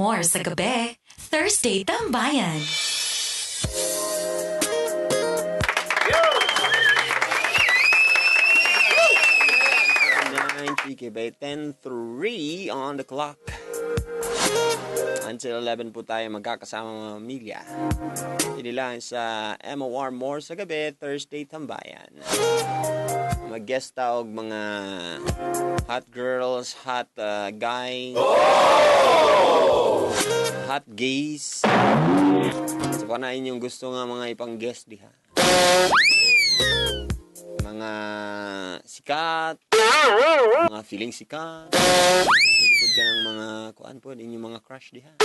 more sa gabi. Thursday Tambayan. By 10:03 on the clock. Until 11 po tayo magkakasama mga pamilya. Hindi lang sa MOR More sa gabi, Thursday Tambayan. Mag-guest tawag mga hot girls, hot guys, hot gays. So kung na inyong gusto nga mga ipang guest diha. Mga sikat, mga feeling sikat, pwede ka ng mga kuan po, inyong mga crush diha.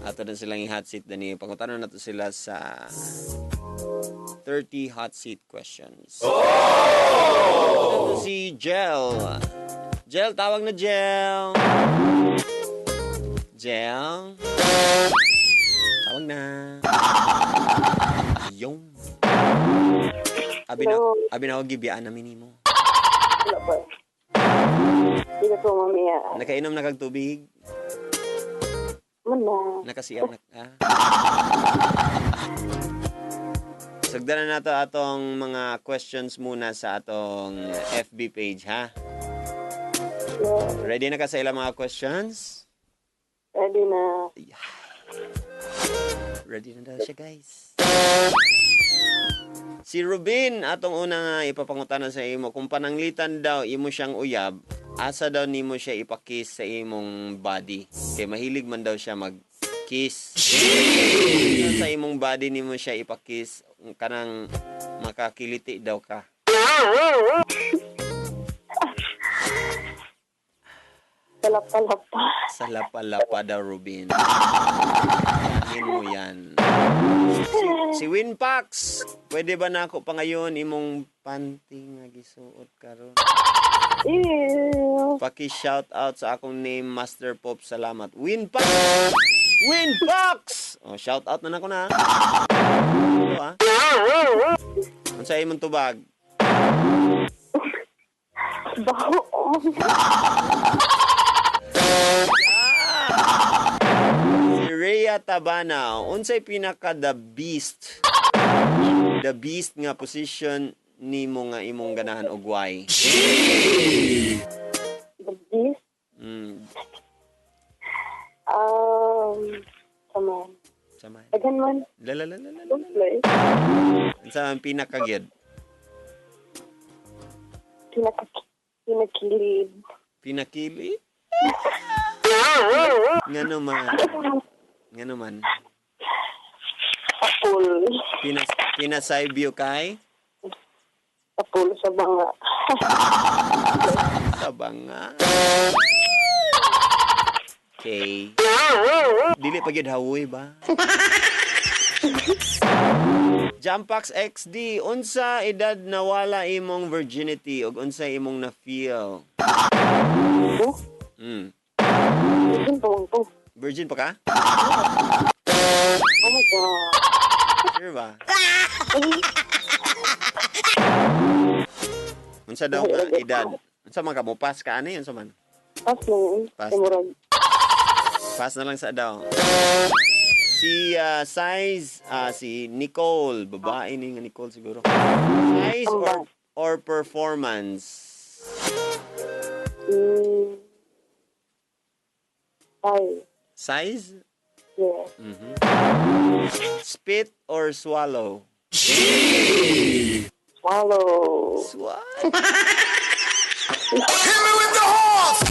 Ato na silang hot seat dani. Pangutanon nato sila sa 30 hot seat questions. Ito si Jel. Jel, tawag na Jel. Jel. Tawag na. Yung. Abi na ako gibiyaan namin mo. Wala pa. Hindi na po mamaya. Nakainom na kag tubig? Mana. Nakasiyam na. Sagdanan na nato atong mga questions muna sa atong FB page, ha? Yeah. Ready na ka sa ilang mga questions? Ready na. Ready na daw siya, guys. Si Rubin, atong unang ipapangutanan sa imo, kung pananglitan daw imo siyang uyab, asa daw nimo siya ipakiss sa imong body? Kay mahilig man daw siya mag-kiss. Sa imong body nimo siya ipakiss, kanang makakiliti daw ka. Salapa-lapa. Salapa-lapa daw, Rubin. Yahin mo yan. Si Winpax, pwede ba na ako pa ngayon imong panty nga gisuot karon? Ew. Paki-shout out sa akong name, Master Pop. Salamat. Winpax! Winpax! Oh, shout out na nako na. Ito ah. Ano sa imong tubag? Baho. Si Rhea Tabana, unsay pinaka the beast nga position nimo nga imong ganahan og why? The beast? Sama. Again man. Don't play. Unsa ang pinaka gyud? Pinakilid. Pinakilid? Nga naman. Apul. Pinasaybyo kay? Apul sa banga. Sa banga. Okay. Dili pa gyud hawoy ba? Jampax XD, unsa edad nawala imong virginity ug unsa imong na-feel? Virgin pa ka? Oh my God. Sure ba? Unsa daw nga edad? Unsa man ka mo pass ka ani unsa man? Pass lang. Pass. Murag. Pass na lang sa daw. Si si Nicole, babae ni nga Nicole siguro. Size or performance? Size? Yeah. Spit or swallow? Swallow. Hit me with the horse!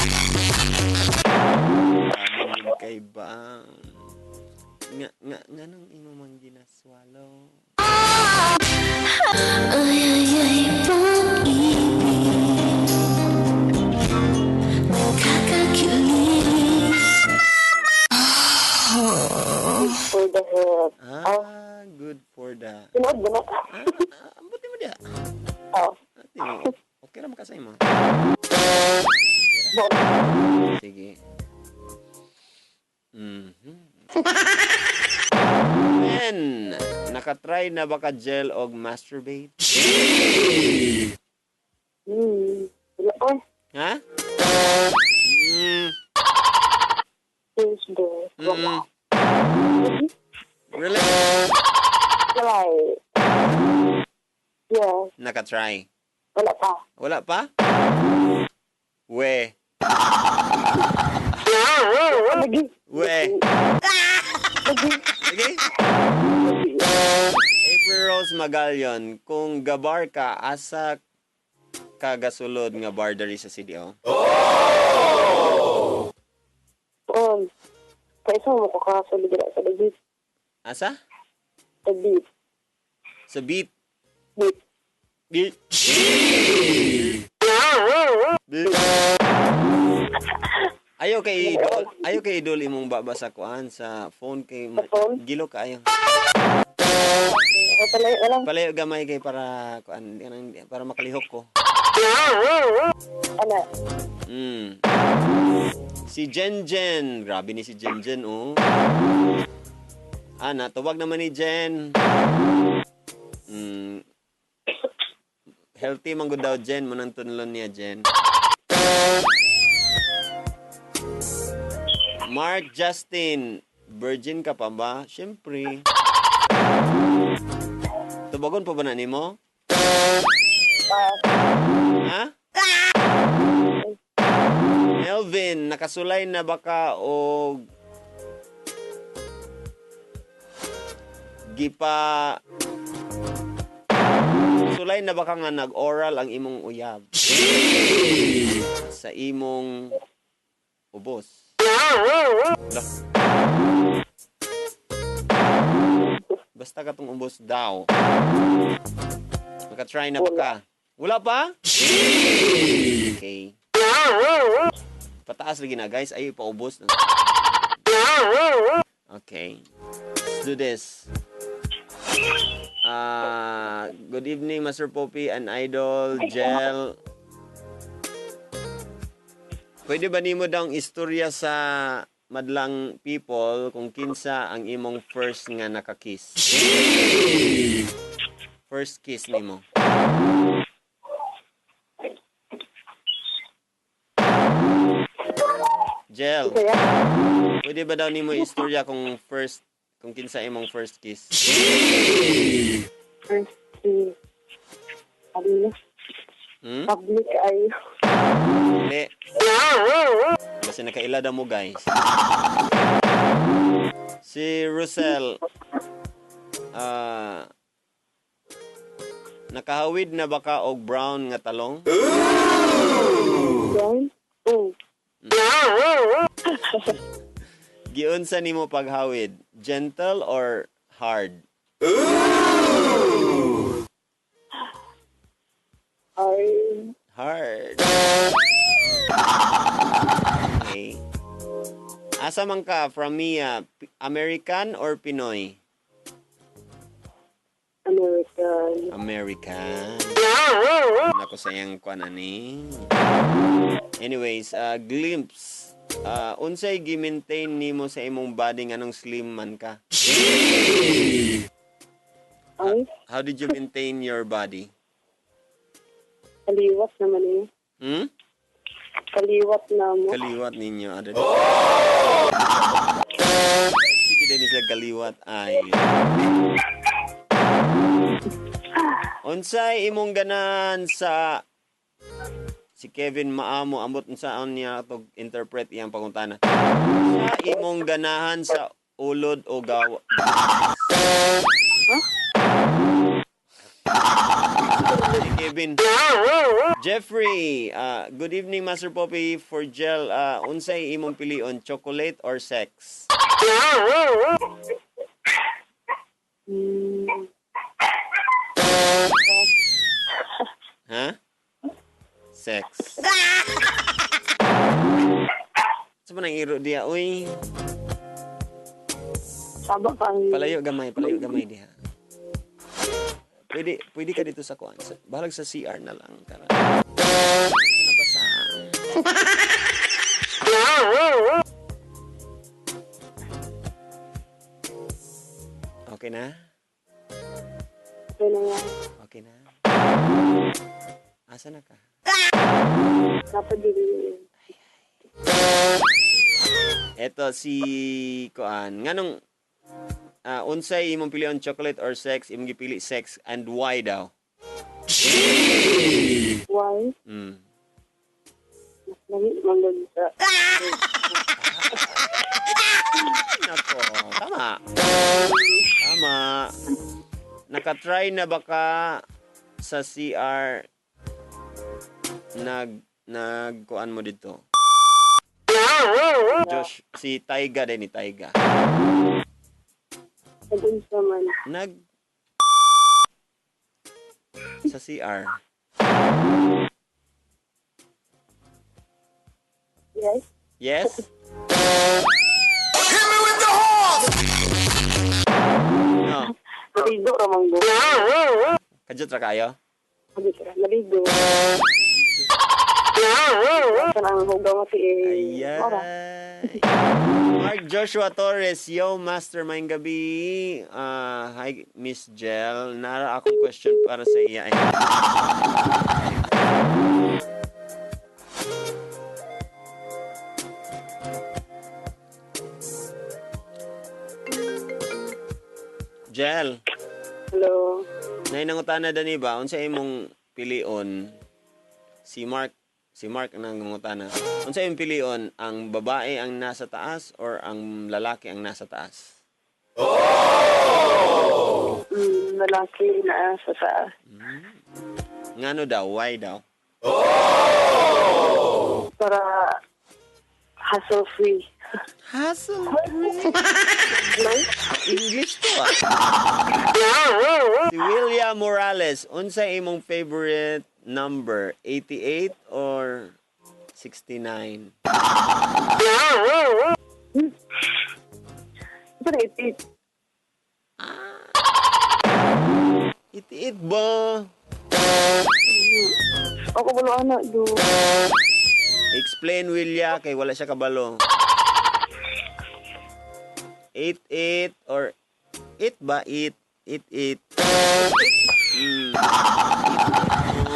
Kay ba? Nga nang imo man ginaswallow. Ay, pag-ibig nakakakilig. For the head. Good for the... Tinood ba na? Buti mo diya. Okay lang makasay mo. Sige. Men, nakatry na ba ka gel og masturbate? Wala ko. Ha? Tuesday. Wala. Really? Wala eh. Yes. Nakatry. Wala pa. Wala pa? We. Lagi. We. Sige. April Rose Magalyon, kung gabar ka, asa kagasulod nga bar dari sa CDO? Kaisa mo ko kasulod dira sa beat. Asa? Sa beat. Sa beat. Beat. Beat. Beat. Ayaw kay idol imong babasa kuan sa phone kay phone? gilo kaayo. Palayo lang. Palayo gamay kay para kuan para makalihok ko. Ana. Si Jenjen, grabe ni si Jenjen oh. Ana, tawag naman ni Jen. Healthy man gud daw Jen, manang tunlon niya Jen. Mark Justin, virgin ka pa ba? Siyempre. Tubagon pa ba na nimo? Ha? Melvin, nakasulay na baka o gipa sulay na baka nga nag-oral ang imong uyab sa imong ubos? Basta ka tong ubos daw. Naka-try na ba ka? Wala pa? Okay. Pataas lagi na guys. Ay, paubos. Okay. Let's do this. Good evening, Master Popi and Idol, Jel. Pwede ba nimo daw istorya sa madlang people kung kinsa ang imong first nga nakakiss? First kiss nimo. Jel, pwede ba daw nimo istorya kung kinsa imong first kiss? First kiss. Public ay. Hindi. Kasi nakailada mo guys. Si Russell, nakahawid na baka og brown nga talong? Brown? Oh. Giunsa nimo paghawid? Gentle or hard? Hard. Okay. Asa man ka? From Mia, American or Pinoy? American. American. Naku sayang kuan ani. Anyways, glimpse. Unsay gi-maintain nimo sa imong body nganong slim man ka? How did you maintain your body? Kaliwat naman eh. Kaliwat na mo. Kaliwat ninyo. Sige din sila kaliwat ay. Unsay imong ganan sa si Kevin Maamo ambot unsaon niya to interpret iyang pangutana. Sa imong ganahan sa ulod o gawa. Kevin. Jeffrey, good evening Master Poppy. For Jel, unsay imong pilion, chocolate or sex? Ha? Sex. Sa man ang iro diya, uy. Saba pang... Palayo gamay diha. Pwede ka dito sa kuan. Bahalag sa CR na lang. Nabasa. Okay na? Okay na yan. Okay na. Asa na ka? Dapat din. Eto si Kuan. Nganong unsay imong pilion, chocolate or sex? Imong gipili sex, and why daw? Why? Mm. Lagi manggod sa... Nako, tama. Tama. Nakatry na ba ka sa CR kuan mo dito? Josh, si Taiga din ni Taiga. Adun sa man. Sa CR. Yes? Yes? Hit me with the horns! No. Naligo ra manggod. Kajut ra kayo? Naligo. Kanang hugaw mati eh. Ora. Ayan. Mark Joshua Torres, yo, Mastermind Gabi. Hi, Miss Jel. Nara akong question para sa iya. Jel, Hello. nainangutana dani ba? Unsa imong pilion? Si Mark nang nangutana. Unsa imong pilion? Ang babae ang nasa taas or ang lalaki ang nasa taas? Lalaki na sa taas. Ngano daw? Why daw? Para hassle-free. Hassle-free? English to Si William Morales, unsa imong favorite number? 88 or 69? Ito na itit. 88 ba? Ako balo anak do. Explain, Willia, kay wala siya kabalo. 88 or 8 ba? 8.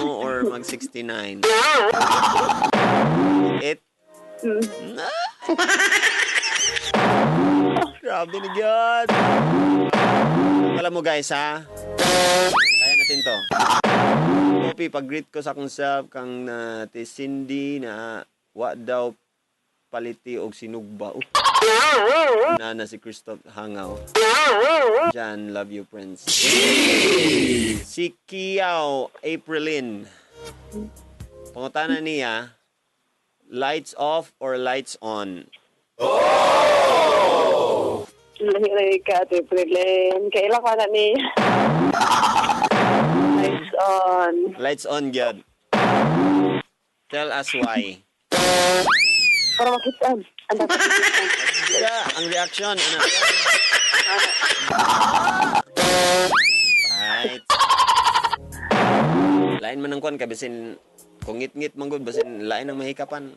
Or mag 69. 8. Grabe ni God. Alam mo guys ha. Kaya natin to. Popi, pag-greet ko sa akong self kang ti Cindy na wa daw paliti og sinugba. Na si Christoph Hangaw. Jan, love you, Prince. Si Kiao Aprilin. Pangutana niya, lights off or lights on? Lahi ka, Tiprilin. Kailan ka na ni? Lights on. Lights on, God. Tell us why. Para makitaan. Ang dapat makitaan. Yeah, ang reaction. Ano? Right. Lain man ang kuan ka basin kung ngit-ngit man gud basin lain ang mahikapan.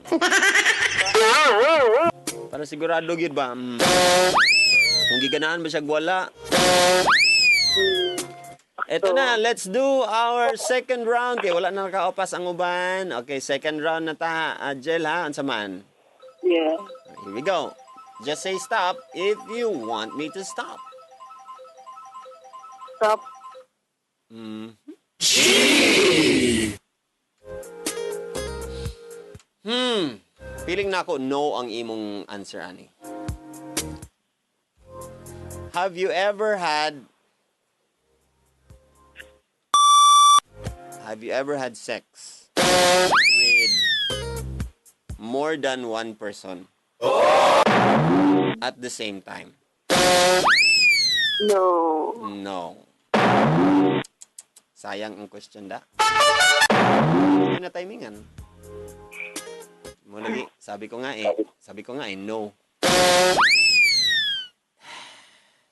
Para sigurado gyud ba? Kung giganaan ba siya wala. Eto na, let's do our second round. Kaya wala na nakaupas ang uban. Okay, second round na ta. Jel ha, ansa man? Yeah. Here we go. Just say stop if you want me to stop. Stop. Feeling na ako no ang imong answer ani. Have you ever had sex with more than one person at the same time? No. No. Sayang ang question da. Hindi na timingan. Mo lagi, sabi ko nga eh, no.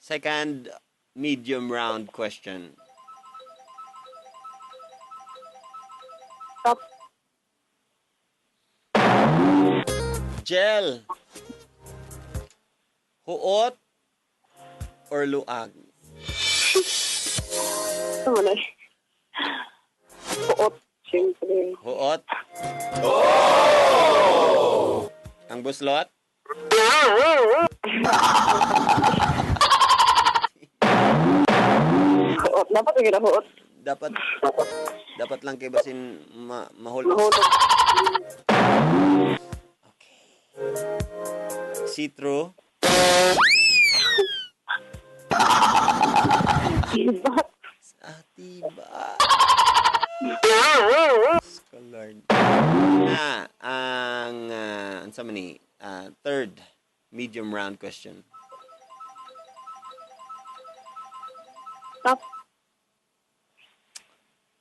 Second medium round question. Stop. Jel. Huot or luag? Ano na eh. Puot. Siyempre. Huot. Ang buslot? Huot. Dapat yung ginahuot. Dapat lang kay basin mahulog. Mahulog. Okay. See-through. Diba? Tiba. Scholar. Ang sa mani, third medium round question. Stop.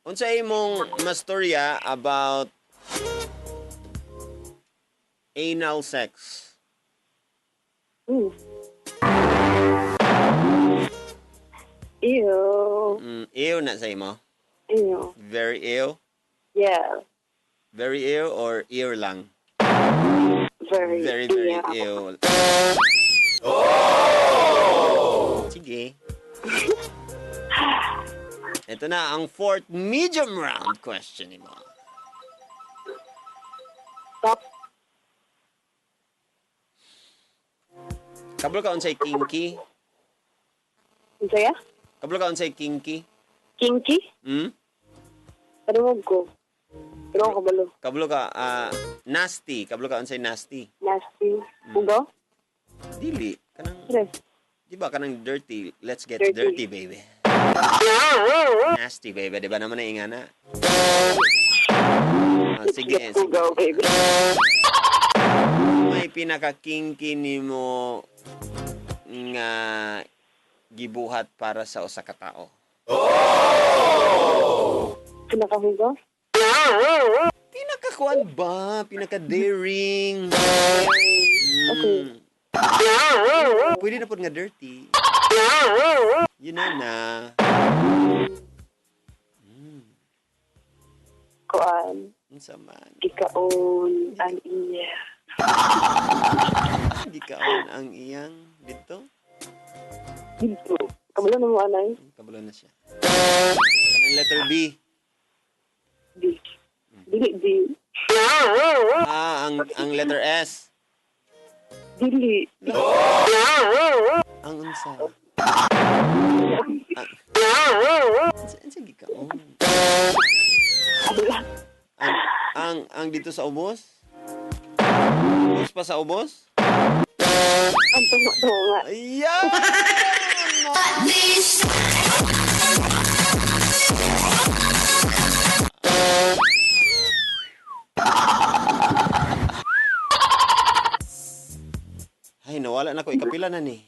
Unsa imong mastorya about anal sex? Ew. Ew na sa imo? Ew. Very ew? Yeah. Very ew or ear lang? Very, Very ew. ew. Sige. Ito na ang fourth medium round question mo. Stop. Kablo ka unsay kinky? Ano ya? Kablo ka unsay kinky? Kinky? Tanungog ko. Pero ako kabalo. Kablo ka nasty. Kablo ka unsay nasty? Nasty. Ugaw? Dili. Kanang Yes. di ba kanang dirty? Let's get Dirty. dirty, baby. Nasty, baby. Di ba naman na ingana? Sige. Ugaw, baby. May pinaka-kinky nimo nga gibuhat para sa usa ka tao. Pinakahugaw? Pinakakuan ba? Pinaka-daring. Okay. Pwede na po nga dirty. Yun na. Kuan. Unsa man. Ikaon. Ang iya. Hindi kaon ang iyang dito. Dito. Kabalo na mo anay? Kabalo na siya. Kanang letter B. Di. Dili, di. Ang letter S. Dili. Ang unsa. Sige kaon. Ang dito sa ubos? Ubos pa sa ubos? Ang tunga-tunga. Ayan! Ay, nawala na ko. Ikapila na ni.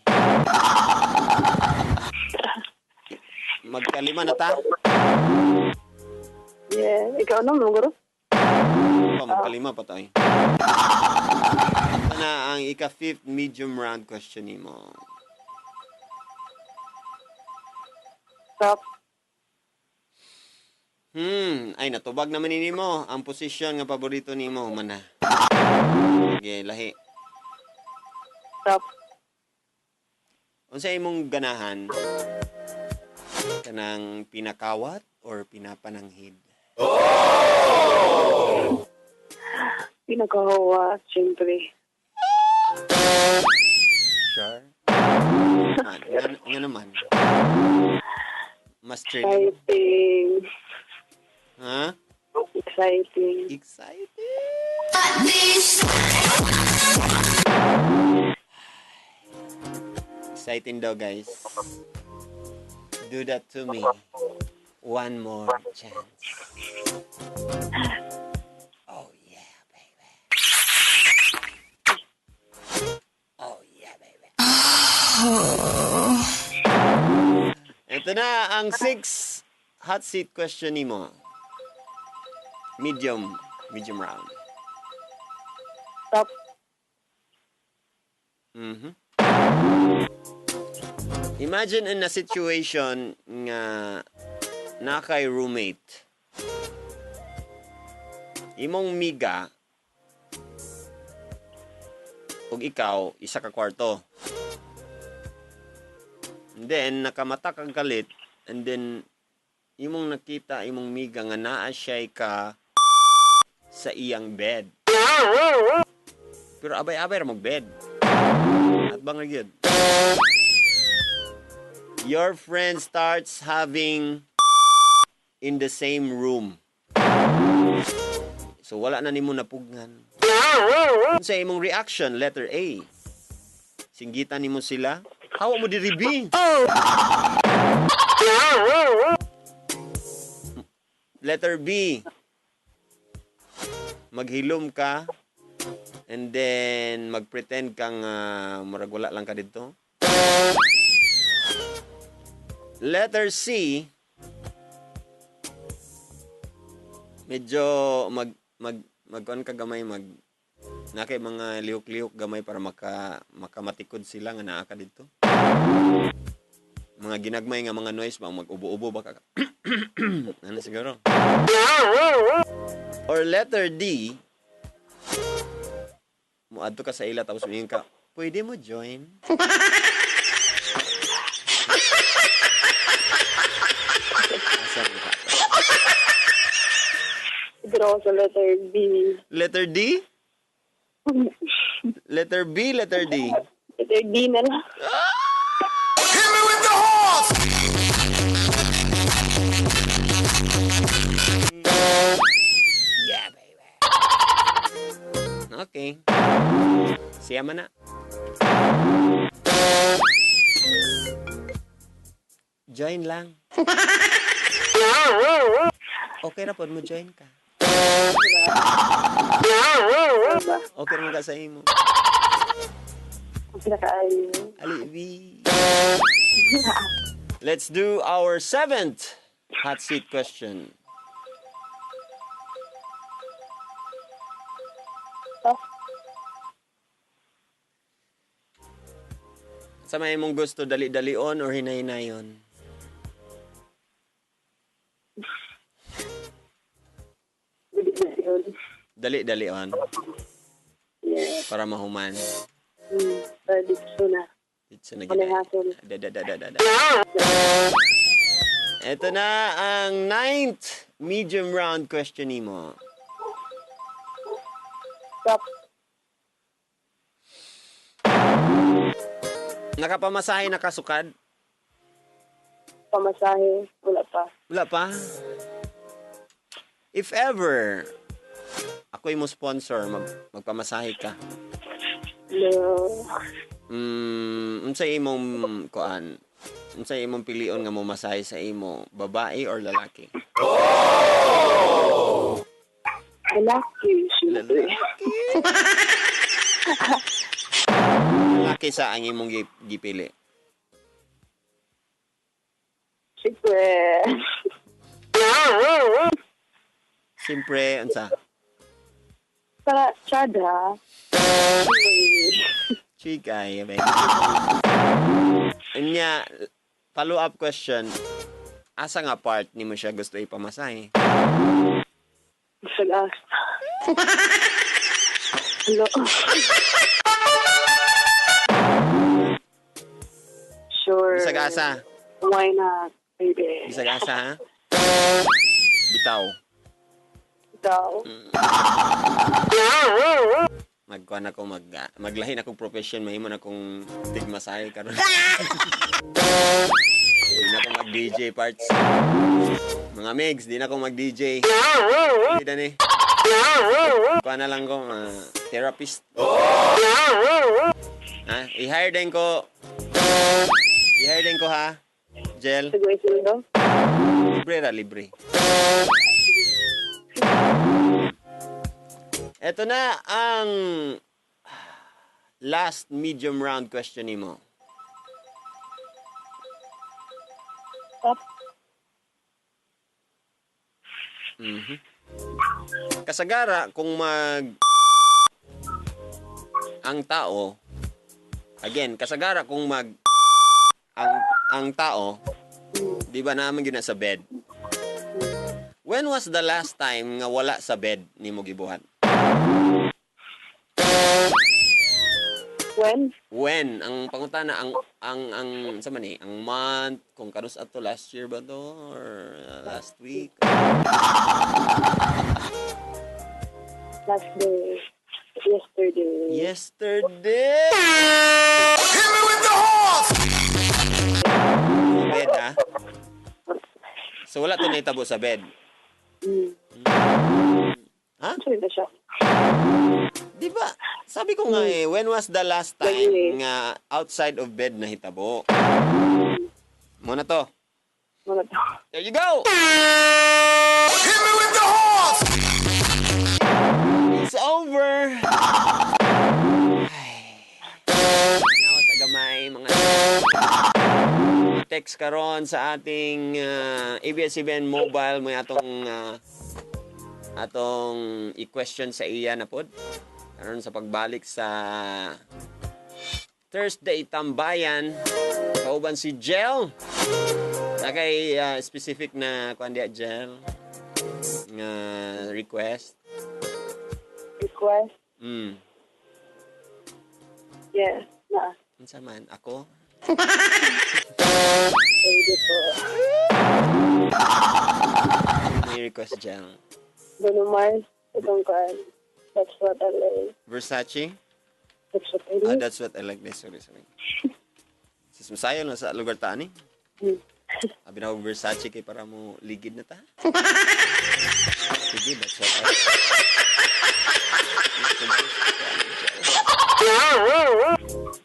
Magkalima na ta? Yeah. Ikaw na, mga guro? Magkalima pa tayo. Ito na ang ika-fifth medium round question ni mo. Stop. Ay, natubag naman ni mo. Ang posisyon nga paborito ni mo, mana. Sige, lahi. Stop. Unsa imong ganahan? Kanang pinakawat or pinapananghid? Pinakahawa, siyempre. Sure. Nga naman. Mas thrilling. Exciting. Ha? Exciting. Excited. Exciting daw, guys. Do that to me. One more chance. Oh, yeah, baby. Oh, yeah, baby. Ito na ang 6 hot seat question ni mo. Medium round. Stop. Imagine in a situation nga na kay roommate. Imong miga ug ikaw isa ka kwarto. And then nakamata kang kalit and then imong nakita imong miga nga naa siya ka sa iyang bed. Pero abay-abay ra mag bed. bang gyud? Your friend starts having in the same room. So wala na nimo napugnan. Unsa imong reaction? Letter A. Singgitan nimo sila. Hawa mo diri B. Letter B. Maghilom ka and then magpretend kang murag wala lang ka dito. Letter C. Medyo magkuan ka gamay na kay mga lihok-lihok gamay para makamatikod sila nga naa ka dito. Mga ginagmay nga mga noise ba mag-ubo-ubo ba ka? Ano siguro? Or letter D. Muadto ka sa ila tapos mingon ka, pwede mo join? Draw sa letter B. Letter D? Letter B, letter D? Letter D na lang. Hit me with the horns! Yeah, baby. Okay. Siya man na. Join lang. Okay na po mo join ka. Okay na ka sa imo. Ali. Let's do our 7th hot seat question. Sa may mong gusto, dali-dalion or hinay-hinayon? Dali-dalion. Yes. Para mahuman. Dito na. Dito na Palihasol. Ito na ang 9th medium round question mo. Stop. Nakapamasahe na kasukad? Pamasahe. Wala pa. Wala pa? If ever, ako'y mo sponsor, magpamasahe ka. No. Unsay imong kuan? Unsay imong pilion nga mo masahe sa imo, babae or lalaki? Lalaki. Lalaki sa ang imong gipili. Siyempre. Siyempre, unsa? Para tsada. Chikay, baby. Anya, follow-up question. Asa nga part ni mo siya gusto ipamasahe? Sagas. Hello. Sure. Bisag asa? Why not, baby? Bisag asa, ha? Bitaw. Daw. Magkuhan ako, maglahin akong profession, mahimo na akong tigmasahe karon. Di na akong mag-DJ parts. Mga Megs, di na akong mag-DJ. Hindi na ni. Kuha na lang ko, therapist. I-hire din ko. I-hire din ko, ha? Jel. Siguro isundo? Libre ra, libre. Ito na ang last medium round question mo. Stop. Kasagara kung ang tao, again, kasagara kung ang tao, di ba naman yun sa bed? When was the last time nga wala sa bed ni mo gibuhat? When? Ang pangutana, ang sa man ang month, kung kanus ato last year ba to or last week? Last day. Yesterday. Yesterday! So wala to nahitabo sa bed. Ha? Sorry na siya. Di ba? Sabi ko nga when was the last time nga outside of bed na hitabo? Muna to. Mga to. There you go! Hit me with the horns! It's over! Ay. Now, sa gamay, mga text karon sa ating ABS-CBN mobile mo atong i-question sa iya na pod. Karon sa pagbalik sa Thursday Tambayan, kauban si Jel. Nakay specific na kuan dia Jel nga request. Request? Yes, na. Unsa man ako? Pwede po. May request Jel. Bruno Mars, itong kan. That's what I like. Versace? That's what I like. That's what I like. Sorry. Sis Masayo na sa lugar ta ni. Abi na og Versace kay para mo ligid na ta. Sige, that's what I like.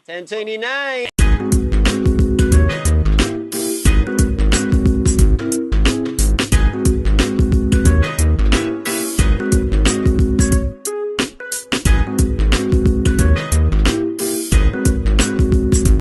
10:29.